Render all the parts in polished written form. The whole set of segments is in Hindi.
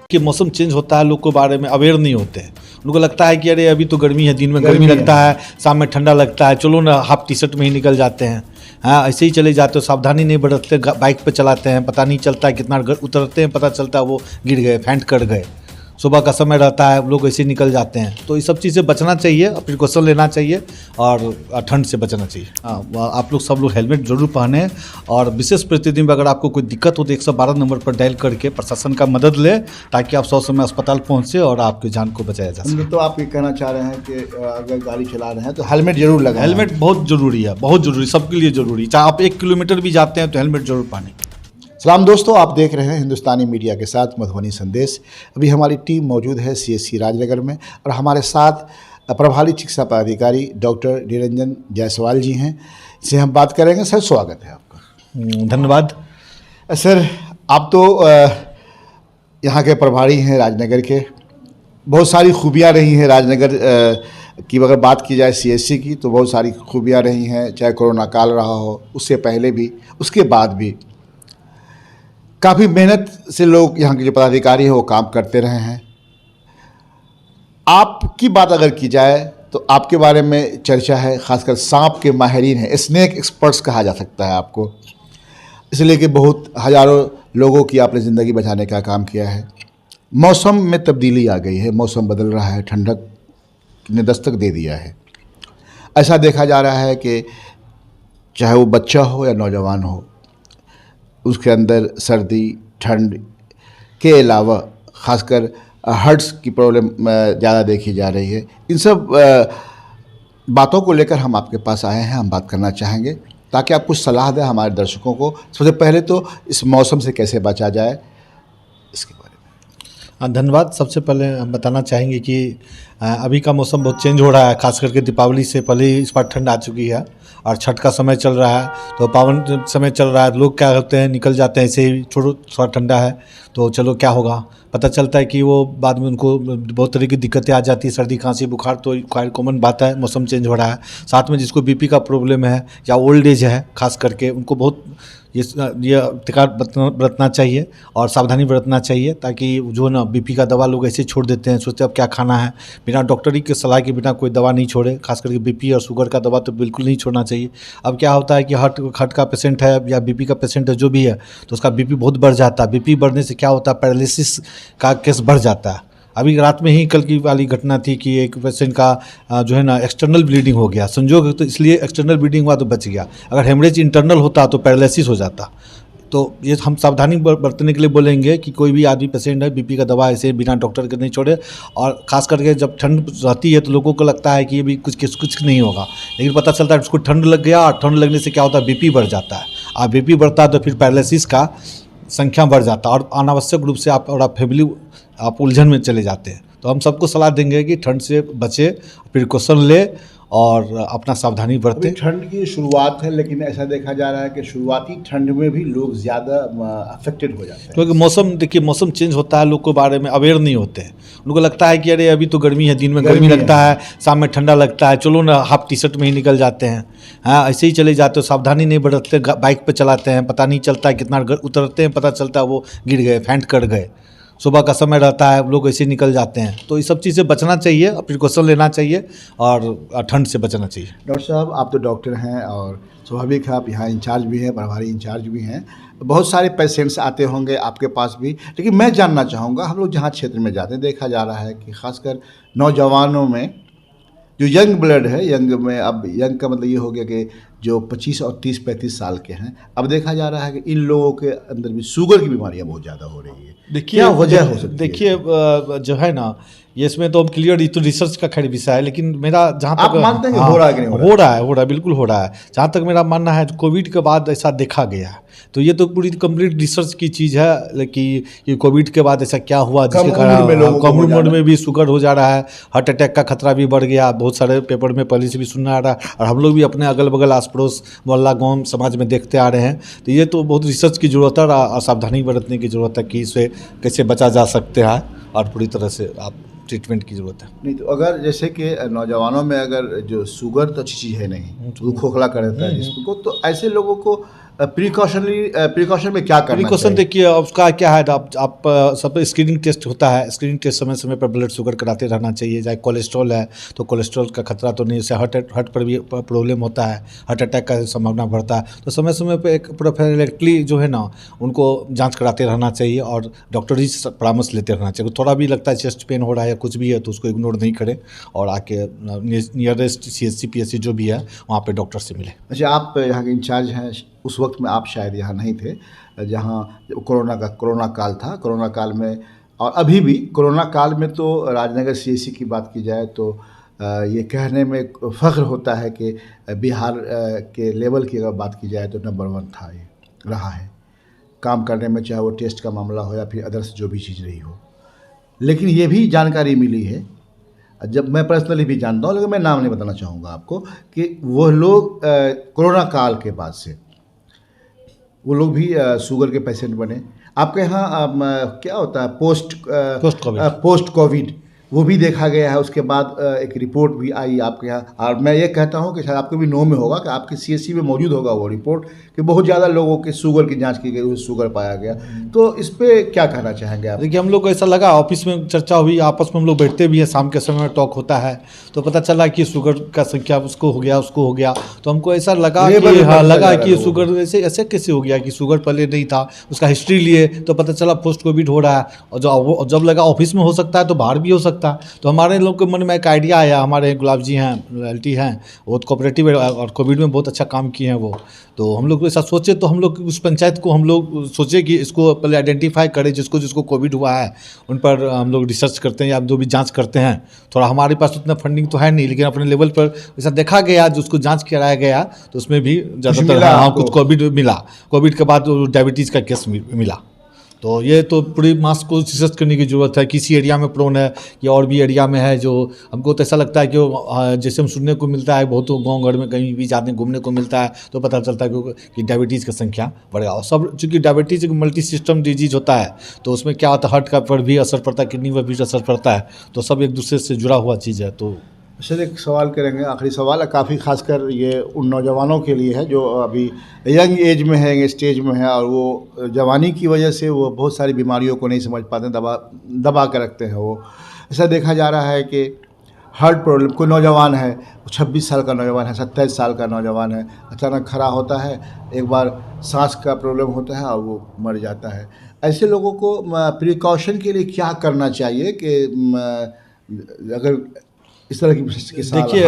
कि मौसम चेंज होता है, लोग को बारे में अवेयर नहीं होते हैं। उनको लगता है कि अरे अभी तो गर्मी है, दिन में गर्मी लगता है, शाम में ठंडा लगता है, चलो ना हाफ टी शर्ट में ही निकल जाते हैं। हाँ, ऐसे ही चले जाते हो, सावधानी नहीं बरतते, बाइक पे चलाते हैं, पता नहीं चलता है कितना उतरते हैं, पता चलता है वो गिर गए, फेंट कर गए। सुबह का समय रहता है, लोग ऐसे ही निकल जाते हैं। तो ये सब चीज़ से बचना चाहिए, प्रिकॉशन लेना चाहिए और ठंड से बचना चाहिए। हाँ, आप लोग सब लोग हेलमेट जरूर पहने और विशेष परिस्थिति में अगर आपको कोई दिक्कत हो तो 112 नंबर पर डायल करके प्रशासन का मदद ले, ताकि आप समय अस्पताल पहुँचे और आपकी जान को बचाया जा सके। तो आप ये कहना चाह रहे हैं कि अगर गाड़ी चला रहे हैं तो हेलमेट जरूर लगाएं। हेलमेट बहुत ज़रूरी है, बहुत ज़रूरी, सबके लिए ज़रूरी। चाहे आप 1 किलोमीटर भी जाते हैं तो हेलमेट जरूर पहने। सलाम दोस्तों, आप देख रहे हैं हिंदुस्तानी मीडिया के साथ मधुबनी संदेश। अभी हमारी टीम मौजूद है CHC राजनगर में और हमारे साथ प्रभारी चिकित्सा पदाधिकारी डॉक्टर निरंजन जायसवाल जी हैं। इनसे हम बात करेंगे। सर, स्वागत है आपका। धन्यवाद। सर, आप तो यहाँ के प्रभारी हैं राजनगर के। बहुत सारी खूबियाँ रही हैं राजनगर की। अगर बात की जाए CHC की तो बहुत सारी खूबियाँ रही हैं, चाहे कोरोना काल रहा हो, उससे पहले भी, उसके बाद भी काफ़ी मेहनत से लोग यहाँ के जो पदाधिकारी हैं वो काम करते रहे हैं। आपकी बात अगर की जाए तो आपके बारे में चर्चा है, खासकर सांप के माहिरीन हैं, स्नेक एक्सपर्ट्स कहा जा सकता है आपको, इसलिए कि बहुत हज़ारों लोगों की आपने ज़िंदगी बचाने का काम किया है। मौसम में तब्दीली आ गई है, मौसम बदल रहा है, ठंडक ने दस्तक दे दिया है। ऐसा देखा जा रहा है कि चाहे वो बच्चा हो या नौजवान हो, उसके अंदर सर्दी ठंड के अलावा ख़ासकर हर्ट्स की प्रॉब्लम ज़्यादा देखी जा रही है। इन सब बातों को लेकर हम आपके पास आए हैं। हम बात करना चाहेंगे ताकि आप कुछ सलाह दें हमारे दर्शकों को। सबसे पहले तो इस मौसम से कैसे बचा जाए, इसके बारे में। हाँ, धन्यवाद। सबसे पहले हम बताना चाहेंगे कि अभी का मौसम बहुत चेंज हो रहा है, खास करके दीपावली से पहले ही इस बार ठंड आ चुकी है और छठ का समय चल रहा है, तो पावन समय चल रहा है। लोग क्या करते हैं, निकल जाते हैं ऐसे ही, छोड़ो थोड़ा ठंडा है तो चलो क्या होगा, पता चलता है कि वो बाद में उनको बहुत तरह की दिक्कतें आ जाती है, सर्दी खांसी बुखार तो कॉमन बात है, मौसम चेंज हो रहा है। साथ में जिसको BP का प्रॉब्लम है या ओल्ड एज है, खास करके उनको बहुत ये एहतियात बरतना चाहिए और सावधानी बरतना चाहिए, ताकि जो है ना BP का दवा लोग ऐसे छोड़ देते हैं, सोचते हैं अब क्या खाना है, बिना डॉक्टरी के सलाह के बिना कोई दवा नहीं छोड़े। खास करके BP और शुगर का दवा तो बिल्कुल नहीं छोड़ना चाहिए। अब क्या होता है कि हार्ट का पेशेंट है या BP का पेशेंट है, जो भी है, तो उसका BP बहुत बढ़ जाता है। BP बढ़ने से क्या होता है, पैरालिसिस का केस बढ़ जाता है। अभी रात में ही कल की वाली घटना थी कि एक पेशेंट का जो है ना एक्सटर्नल ब्लीडिंग हो गया। संजोग तो इसलिए एक्सटर्नल ब्लीडिंग हुआ तो बच गया, अगर हेमरेज इंटरनल होता तो पैरालिसिस हो जाता। तो ये हम सावधानी बरतने के लिए बोलेंगे कि कोई भी आदमी पेशेंट है, BP का दवा ऐसे बिना डॉक्टर के नहीं छोड़े। और ख़ास करके जब ठंड रहती है तो लोगों को लगता है कि ये भी कुछ नहीं होगा, लेकिन पता चलता है उसको ठंड लग गया और ठंड लगने से क्या होता है, BP बढ़ जाता है। और BP बढ़ता है तो फिर पैरालिसिस का संख्या बढ़ जाता है और अनावश्यक रूप से आप फैमिली आप उलझन में चले जाते हैं। तो हम सबको सलाह देंगे कि ठंड से बचे, प्रिकॉशन ले और अपना सावधानी बरतें। ठंड की शुरुआत है, लेकिन ऐसा देखा जा रहा है कि शुरुआती ठंड में भी लोग ज़्यादा अफेक्टेड हो जाते हैं, क्योंकि मौसम, देखिए मौसम चेंज होता है, लोग को बारे में अवेयर नहीं होते हैं। उनको लगता है कि अरे अभी तो गर्मी है, दिन में गर्मी लगता है, शाम में ठंडा लगता है, चलो ना हाफ टी शर्ट में ही निकल जाते हैं। हाँ, ऐसे ही चले जाते हो, सावधानी नहीं बरतते, बाइक पे चलाते हैं, पता नहीं चलता है कितना उतरते हैं, पता चलता है वो गिर गए, फेंट कर गए। सुबह का समय रहता है, लोग ऐसे निकल जाते हैं। तो ये सब चीज़ से बचना चाहिए, प्रिकॉशन लेना चाहिए और ठंड से बचना चाहिए। डॉक्टर साहब, आप तो डॉक्टर हैं और स्वाभाविक है आप यहाँ इंचार्ज भी हैं, प्रभारी इंचार्ज भी हैं। बहुत सारे पेशेंट्स आते होंगे आपके पास भी, लेकिन मैं जानना चाहूँगा, हम लोग जहाँ क्षेत्र में जाते हैं देखा जा रहा है कि खासकर नौजवानों में जो यंग ब्लड है, यंग में, अब यंग का मतलब ये हो गया कि जो 25 और 30-35 साल के हैं, अब देखा जा रहा है कि इन लोगों के अंदर भी शुगर की बीमारियां बहुत ज़्यादा हो रही है। देखिए, क्या वजह हो सकती है? देखिए जो है ना, ये इसमें तो हम क्लियर, तो रिसर्च का खैर विषय है, लेकिन मेरा जहाँ तक आप मानते हैं कि हाँ, हो रहा है कि नहीं हो रहा है, बिल्कुल हो रहा है। जहाँ तक मेरा मानना है, कोविड के बाद ऐसा देखा गया है, तो ये तो पूरी कंप्लीट रिसर्च की चीज़ है कि ये कोविड के बाद ऐसा क्या हुआ जिसके कारण कम उम्र में भी शुगर हो जा रहा है, हार्ट अटैक का खतरा भी बढ़ गया। बहुत सारे पेपर में पहले से भी सुनना आ रहा है और हम लोग भी अपने अगल बगल आस पड़ोस मोहल्ला गाँव समाज में देखते आ रहे हैं। तो ये तो बहुत रिसर्च की ज़रूरत है और सावधानी बरतने की ज़रूरत है कि इससे कैसे बचा जा सकता है और पूरी तरह से आप ट्रीटमेंट की ज़रूरत है। नहीं तो अगर जैसे कि नौजवानों में अगर जो शुगर तो अच्छी चीज़ है नहीं, वो खोखला कर देता है जिसको, तो ऐसे लोगों को प्रिकॉशन में क्या करना प्रिकॉशन चाहिए? देखिए उसका क्या है, आप सब स्क्रीनिंग टेस्ट होता है, स्क्रीनिंग टेस्ट समय समय पर ब्लड शुगर कराते रहना चाहिए। चाहे कोलेस्ट्रॉल है तो कोलेस्ट्रॉल का खतरा तो नहीं, उससे हार्ट पर भी प्रॉब्लम होता है, हार्ट अटैक का संभावना बढ़ता है। तो समय समय पर एक प्रोफिलैक्टिकली जो है ना उनको जांच कराते रहना चाहिए और डॉक्टरी से परामर्श लेते रहना चाहिए। थोड़ा भी लगता है चेस्ट पेन हो रहा है या कुछ भी है तो उसको इग्नोर नहीं करें और आके नियरेस्ट CHC PSC जो भी है वहाँ पे डॉक्टर से मिले। अच्छा, आप यहाँ के इंचार्ज हैं, उस वक्त में आप शायद यहाँ नहीं थे जहाँ कोरोना काल था। कोरोना काल में और अभी भी कोरोना काल में तो राजनगर CHC की बात की जाए तो ये कहने में फ़ख्र होता है कि बिहार के लेवल की अगर बात की जाए तो नंबर 1 था, ये रहा है काम करने में, चाहे वो टेस्ट का मामला हो या फिर अदर्स जो भी चीज़ रही हो। लेकिन ये भी जानकारी मिली है, जब मैं पर्सनली भी जानता हूँ लेकिन मैं नाम नहीं बताना चाहूँगा आपको, कि वो लोग कोरोना काल के बाद से वो लोग भी शुगर के पेशेंट बने। आपके यहाँ क्या होता है पोस्ट कोविड, वो भी देखा गया है। उसके बाद एक रिपोर्ट भी आई आपके यहाँ, और मैं ये कहता हूँ कि शायद आपको भी नो में होगा कि आपके CHC में मौजूद होगा वो रिपोर्ट कि बहुत ज़्यादा लोगों के शुगर की जांच की गई, उसमें शुगर पाया गया। तो इस पे क्या कहना चाहेंगे आप? देखिए हम लोग को ऐसा लगा, ऑफिस में चर्चा हुई, आपस में हम लोग बैठते भी हैं, शाम के समय में टॉक होता है तो पता चला कि शुगर का संख्या उसको हो गया। तो हमको ऐसा लगा कि शुगर ऐसे कैसे हो गया कि शुगर पहले नहीं था। उसका हिस्ट्री लिए तो पता चला पोस्ट कोविड हो रहा है, और जब लगा ऑफिस में हो सकता है तो बाहर भी हो सकता है। तो हमारे लोग के मन में एक आइडिया आया, हमारे गुलाब जी हैं, LT हैं, वो कोऑपरेटिव और कोविड में बहुत अच्छा काम किए हैं वो। तो हम लोग ऐसा सोचे तो हम लोग उस पंचायत को हम लोग सोचे कि इसको पहले आइडेंटिफाई करें, जिसको कोविड हुआ है उन पर हम लोग रिसर्च करते हैं या जो भी जांच करते हैं। थोड़ा हमारे पास उतना फंडिंग तो है नहीं, लेकिन अपने लेवल पर ऐसा देखा गया, जो उसको जांच कराया गया तो उसमें भी ज़्यादातर कुछ कोविड मिला। कोविड के बाद डायबिटीज़ का केस मिला। तो ये तो पूरी मास को रिसर्च करने की ज़रूरत है, किसी एरिया में प्रोन है या और भी एरिया में है। जो हमको तो ऐसा लगता है कि जैसे हम सुनने को मिलता है बहुत गांव घर में कहीं भी जाते हैं घूमने को मिलता है तो पता चलता है कि डायबिटीज़ की संख्या बढ़ गया। और सब चूँकि डायबिटीज़ एक मल्टी सिस्टम डिजीज होता है तो उसमें क्या होता है, हार्ट का पर भी असर पड़ता है, किडनी पर भी असर पड़ता है, तो सब एक दूसरे से जुड़ा हुआ चीज़ है। तो सर एक सवाल करेंगे, आखिरी सवाल है, काफ़ी खासकर ये उन नौजवानों के लिए है जो अभी यंग एज में है, स्टेज में है, और वो जवानी की वजह से वो बहुत सारी बीमारियों को नहीं समझ पाते, दबा कर रखते हैं। वो ऐसा देखा जा रहा है कि हार्ट प्रॉब्लम, कोई नौजवान है, 26 साल का नौजवान है, 27 साल का नौजवान है, अचानक खड़ा होता है, एक बार सांस का प्रॉब्लम होता है और वो मर जाता है। ऐसे लोगों को प्रिकॉशन के लिए क्या करना चाहिए कि अगर इस तरह की देखिए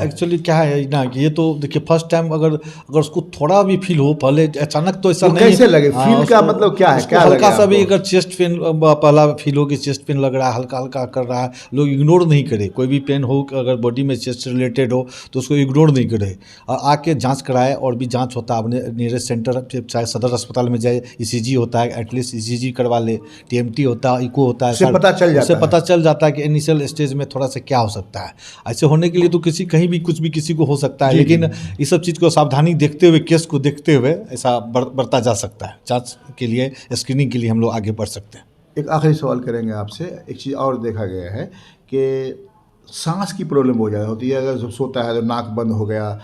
एक्चुअली क्या है ना कि ये तो देखिए फर्स्ट टाइम अगर उसको थोड़ा भी फील हो, पहले अचानक तो ऐसा नहीं कैसे लगे, फील का मतलब क्या है, क्या हल्का सा भी अगर चेस्ट पेन पहला फील हो कि चेस्ट पेन लग रहा है, हल्का हल्का कर रहा है, लोग इग्नोर नहीं करे। कोई भी पेन हो अगर बॉडी में चेस्ट रिलेटेड हो तो उसको इग्नोर नहीं करे और आके जाँच कराए। और भी जाँच होता है अपने नियरेस्ट सेंटर, चाहे सदर अस्पताल में जाए, ECG होता है, एटलीस्ट ECG करवा ले, TMT होता है, इको होता है, उससे पता चल जाता है कि इनिशियल स्टेज में थोड़ा सा क्या हो सकता है। ऐसे होने के लिए तो कहीं भी कुछ भी किसी को हो सकता है, लेकिन इस सब चीज़ को सावधानी देखते हुए, केस को देखते हुए ऐसा बढ़ता जा सकता है। जांच के लिए, स्क्रीनिंग के लिए हम लोग आगे बढ़ सकते हैं। एक आखिरी सवाल करेंगे आपसे, एक चीज़ और देखा गया है कि सांस की प्रॉब्लम हो ज़्यादा होती है, अगर जब सोता है तो नाक बंद हो गया,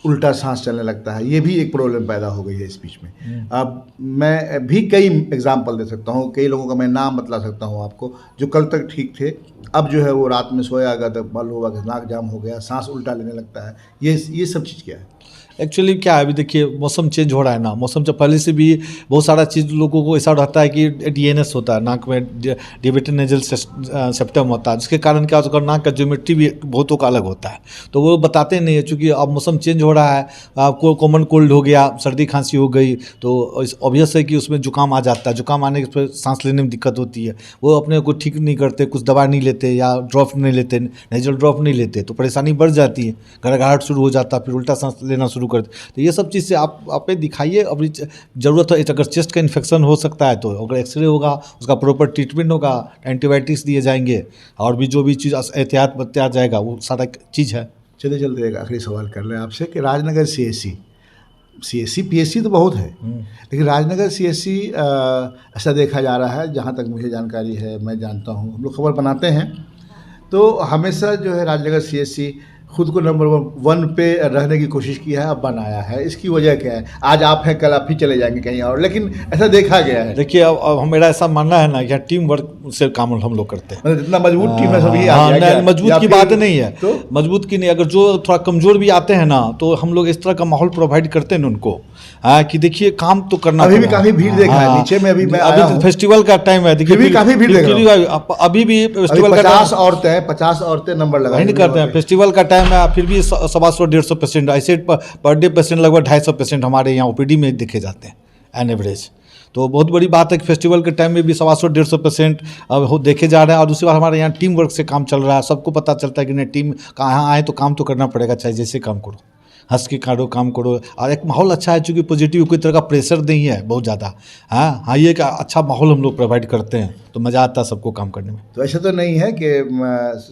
उल्टा सांस चलने लगता है, ये भी एक प्रॉब्लम पैदा हो गई है इस बीच में। अब मैं भी कई एग्जांपल दे सकता हूँ, कई लोगों का मैं नाम बतला सकता हूँ आपको, जो कल तक ठीक थे, अब जो है वो रात में सोया अगर तक मालूम हुआ कि नाक जाम हो गया, सांस उल्टा लेने लगता है। ये सब चीज़ क्या है? एक्चुअली क्या है, अभी देखिए मौसम चेंज हो रहा है ना, मौसम से पहले से भी बहुत सारा चीज़ लोगों को ऐसा रहता है कि DNS होता है, नाक में डिवेटेड नेजल सेप्टम होता है, जिसके कारण क्या होता है नाक का ज्योमेट्री भी बहुतों का अलग होता है। तो वो बताते नहीं है, चूँकि अब मौसम चेंज हो रहा है, आपको कॉमन कोल्ड हो गया, सर्दी खांसी हो गई, तो ऑब्वियस है कि उसमें जुकाम आ जाता है। जुकाम आने के सांस लेने में दिक्कत होती है, वो अपने को ठीक नहीं करते, कुछ दवा नहीं लेते या ड्रॉप नहीं लेते, नेजल ड्रॉप नहीं लेते, तो परेशानी बढ़ जाती है, घबराहट शुरू हो जाता है, फिर उल्टा सांस लेना शुरू करते। तो ये सब चीज़ से आप दिखाइए। अभी ज़रूरत है, अगर चेस्ट का इन्फेक्शन हो सकता है तो अगर एक्सरे होगा, उसका प्रॉपर ट्रीटमेंट होगा, एंटीबायोटिक्स दिए जाएंगे, और भी जो भी चीज़ एहतियात बरता जाएगा, वो सारा चीज़ है। चलते चलते एक आखिरी सवाल कर लें आपसे कि राजनगर CHC PSC तो बहुत है, लेकिन राजनगर CHC ऐसा देखा जा रहा है, जहाँ तक मुझे जानकारी है, मैं जानता हूँ, हम लोग खबर बनाते हैं तो हमेशा जो है राजनगर CHC खुद को नंबर वन पे रहने की कोशिश की है, अब बनाया है, इसकी वजह क्या है? आज आप हैं, कल आप ही चले जाएंगे कहीं और, लेकिन ऐसा देखा गया है। देखिए अब मेरा ऐसा मानना है ना कि टीम वर्क से काम हम लोग करते हैं। मतलब जितना मजबूत टीम है सभी हाँ, आ गया क्या? मजबूत या की फिर- बात नहीं है, तो मजबूत की नहीं, अगर जो थोड़ा कमजोर भी आते हैं ना तो हम लोग इस तरह का माहौल प्रोवाइड करते हैं उनको, हाँ, कि देखिए काम तो करना अभी भी पड़ेगा। काफी भीड़ देखा है हाँ, नीचे में, अभी मैं आया अभी हूं। फेस्टिवल का टाइम है, देखिए फिर भी काफी भीड़ देख रहा अभी भी अभी फेस्टिवल का 50 टाइम औरतें 50 औरतें नंबर लगा नहीं करते हैं, फेस्टिवल का टाइम है, फिर भी 125-150 पेशेंट ऐसे पर डे पेशेंट लगभग 250 पेशेंट हमारे यहाँ ओपीडी में देखे जाते हैं एन एवरेज। तो बहुत बड़ी बात है कि फेस्टिवल के टाइम में भी 125-150 पेशेंट अब देखे जा रहे हैं। और दूसरी बात हमारे यहाँ टीम वर्क से काम चल रहा है, सबको पता चलता है कि नहीं टीम कहाँ आए तो काम तो करना पड़ेगा, चाहे जैसे काम करो, हंस के काम करो। और एक माहौल अच्छा है, चूँकि पॉजिटिव, कोई तरह का प्रेशर नहीं है बहुत ज़्यादा। हाँ, ये एक अच्छा माहौल हम लोग प्रोवाइड करते हैं, तो मज़ा आता है सबको काम करने में। तो ऐसा तो नहीं है कि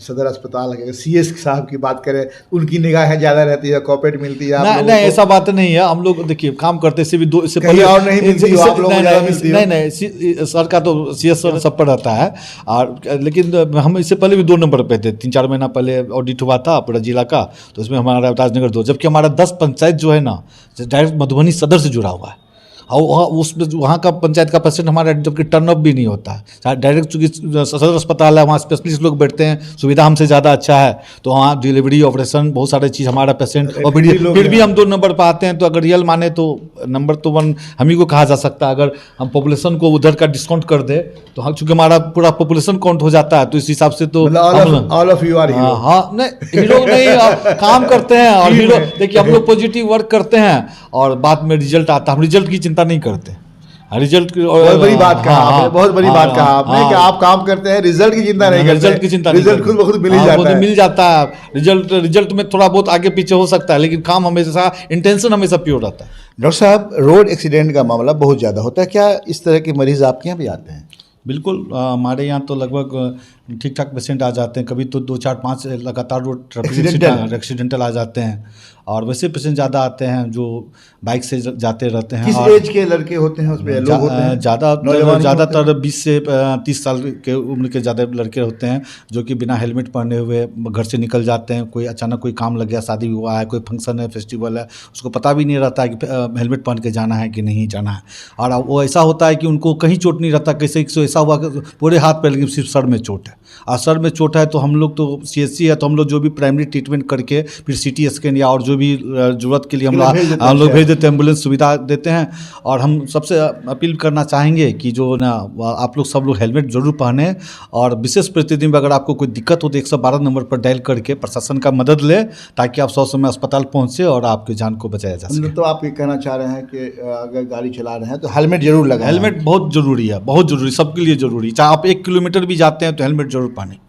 सदर अस्पताल अगर सीएस साहब की बात करें, उनकी निगाहें ज़्यादा रहती है, कॉपरेट मिलती है आप लोगों नहीं को? ऐसा बात नहीं है, हम लोग देखिए काम करते इससे भी दो, इससे कहीं और नहीं मिलती हो, आप लोगों को ज़्यादा मिलती हो? नहीं सर का तो सीएस सर सब पर रहता है। और लेकिन हम इससे पहले भी 2 नंबर पे थे, 3-4 महीना पहले ऑडिट हुआ था पूरा जिला का, तो उसमें हमारा राजनगर 2, जबकि हमारा 10 पंचायत जो है ना डायरेक्ट मधुबनी सदर से जुड़ा हुआ है। और उसमें वहाँ का पंचायत का पेशेंट हमारा जबकि टर्न अप भी नहीं होता है डायरेक्ट, चूँकि सदर अस्पताल है, वहाँ स्पेशलिस्ट लोग बैठते हैं, सुविधा हमसे ज़्यादा अच्छा है, तो वहाँ डिलीवरी ऑपरेशन बहुत सारे चीज़ हमारा पेशेंट, और फिर भी हम 2 नंबर पर आते हैं। तो अगर रियल माने तो नंबर तो 1 हम ही को कहा जा सकता है। अगर हम पॉपुलेशन को उधर का डिस्काउंट कर दे तो हम, चूँकि हमारा पूरा पॉपुलेशन काउंट हो जाता है, तो इस हिसाब से तो all of you are hero. हाँ, नहीं हीरो नहीं, काम करते हैं और हीरो, देखिए हम लोग पॉजिटिव वर्क करते हैं और बाद में रिजल्ट आता है, हम रिजल्ट की चिंता नहीं करते। रिजल्ट बहुत बड़ी बात कहा आपने, बहुत बड़ी बात कहा आपने कि आप काम करते हैं, रिजल्ट की चिंता नहीं करते। रिजल्ट की चिंता नहीं, रिजल्ट खुद ब खुद मिल ही जाता है, मिल जाता है। रिजल्ट में थोड़ा बहुत आगे पीछे हो सकता है, लेकिन काम हमेशा, इंटेंशन हमेशा प्योर रहता है। डॉक्टर साहब, रोड एक्सीडेंट का मामला बहुत ज़्यादा होता है, क्या इस तरह के मरीज आपके यहाँ भी आते हैं? बिल्कुल, हमारे यहाँ तो लगभग ठीक ठाक पेशेंट आ जाते हैं, कभी तो 2-4-5 लगातार रोड ट्रैफिक एक्सीडेंटल आ जाते हैं, और वैसे पेशेंट ज़्यादा आते हैं जो बाइक से जाते रहते हैं। किस एज के लड़के होते हैं उसमें, लोग होते हैं? ज़्यादातर 20 से 30 साल के उम्र के ज़्यादा लड़के होते हैं जो कि बिना हेलमेट पहने हुए घर से निकल जाते हैं। कोई अचानक कोई काम लग गया, शादी विवाह है, कोई फंक्शन है, फेस्टिवल है, उसको पता भी नहीं रहता है कि हेलमेट पहन के जाना है कि नहीं जाना है। और वो ऐसा होता है कि उनको कहीं चोट नहीं रहता, कैसे ऐसा हुआ कि पूरे हाथ पर, लेकिन सिर्फ सर में चोट है। और सर में चोट है तो हम लोग तो CHC है, तो हम लोग जो भी प्राइमरी ट्रीटमेंट करके फिर CT स्कैन या और जो भी ज़रूरत के लिए हम लोग भेज देते हैं, एम्बुलेंस सुविधा देते हैं। और हम सबसे अपील करना चाहेंगे कि जो ना आप लोग सब लोग हेलमेट जरूर पहने, और विशेष परिस्थिति में अगर आपको कोई दिक्कत हो तो 112 नंबर पर डायल करके प्रशासन का मदद ले, ताकि आप 100 समय अस्पताल पहुँचे और आपकी जान को बचाया जा सके। तो आप ये कहना चाह रहे हैं कि अगर गाड़ी चला रहे हैं तो हेलमेट जरूर लगाएं। हेलमेट बहुत ज़रूरी है, बहुत ज़रूरी, सबके लिए ज़रूरी। चाहे आप 1 किलोमीटर भी जाते हैं तो हेलमेट जरूर पहने।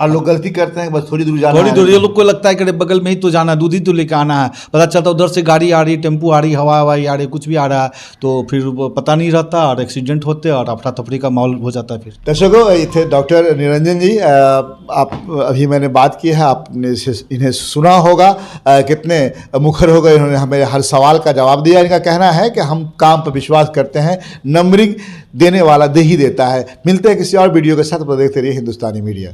और लोग गलती करते हैं, बस थोड़ी दूर जाना है, थोड़ी दूर, ये लोग को लगता है कि बगल में ही तो जाना है, दूध ही तो लेकर आना है, पता चलता उधर से गाड़ी आ रही, टेम्पू आ रही, हवाई आ रही, कुछ भी आ रहा है, तो फिर वो पता नहीं रहता और एक्सीडेंट होते और अफरा तफरी का माहौल हो जाता है। फिर दर्शकों, ये थे डॉक्टर निरंजन जी। आप अभी मैंने बात की है, आपने इन्हें सुना होगा, कितने मुखर हो गए, इन्होंने हमें हर सवाल का जवाब दिया। इनका कहना है कि हम काम पर विश्वास करते हैं, नंबरिंग देने वाला दे ही देता है। मिलते हैं किसी और वीडियो के साथ, देखते रहिए हिंदुस्तानी मीडिया।